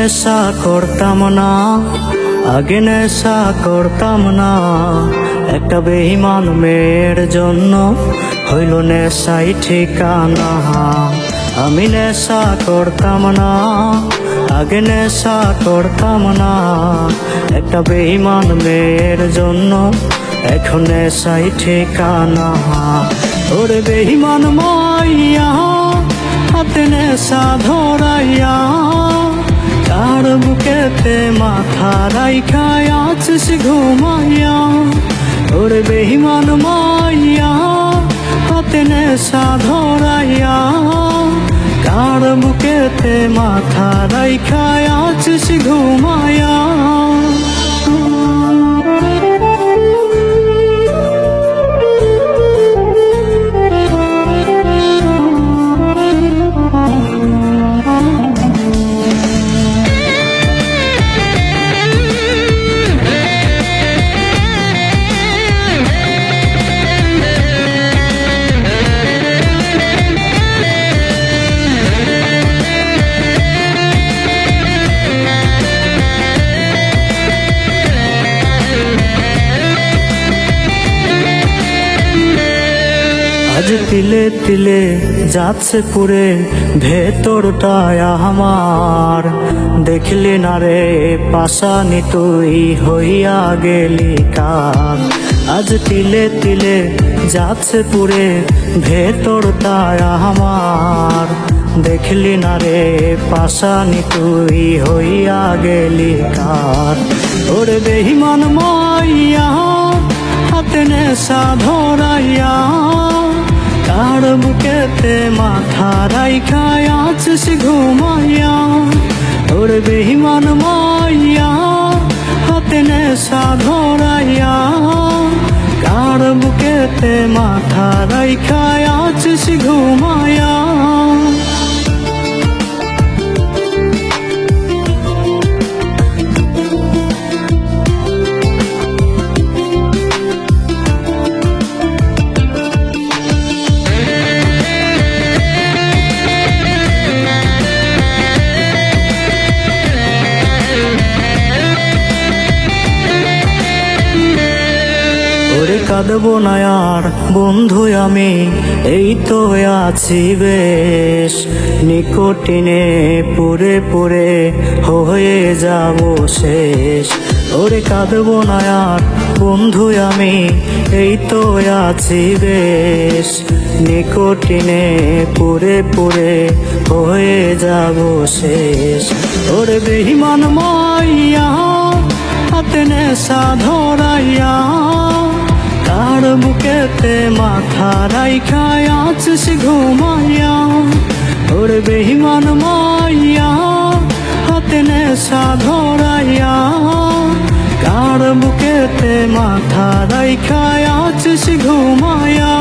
নেশা করতাম না, আগে নেশা করতাম না। একটা বেঈমান মেয়ের জন্য হইল নেশাই ঠিকানা। আমি নেশা করতাম না, আগে নেশা করতাম না। একটা বেঈমান মেয়ের জন্য এখন নেশাই ঠিকানা। ওরে বেঈমান মাইয়া হাতে নেশা ধরাইয়া, কার বুকেতে মাথা রাইখা আছিস ঘুমাইয়া। ওরে বেঈমান মাইয়া হাতে নেশা ধরাইয়া, কার বুকেতে মাথা রাইখা আছিস ঘুমাইয়া। আজ তিলে তিলে যাচ্ছে পুরে ভেতরটায় আমার। দেখলি না রে পাশানি তুই হইয়া গেলি কার। আজ তিলে তিলে যাচ্ছে পুরে ভেতরটায় আমার। দেখলি না রে পাশানি তুই হইয়া গেলি কার। ওরে বেঈমান মাইয়া হাতে নেশা ধরাইয়া, কার বুকেতে মাথা রাইখা আছিস ঘুমাইয়া। ওরে বেঈমান মাইয়া হাতে নেশা ধরাইয়া, কার বুকেতে মাথা রাইখা আছিস ঘুমাইয়া। ওরে কাঁদবো না আর বন্ধু আমি, এই তো আছি বেশ। নিকোটিনে পুরে পুরে হয়ে যাব শেষ। ওরে কাঁদবো না আর বন্ধু আমি, এই তো আছি বেশ। নিকোটিনে পুরে পুরে হয়ে যাব শেষ। ওরে বেঈমান মাইয়া হাতে নেশা ধরাইয়া, কার বুকেতে মাথা রাইখা আছিস ঘুমাইয়া। ওরে বেঈমান মাইয়া হাতে নেশা ধরাইয়া, কার বুকেতে মাথা রাইখা আছিস ঘুমাইয়া।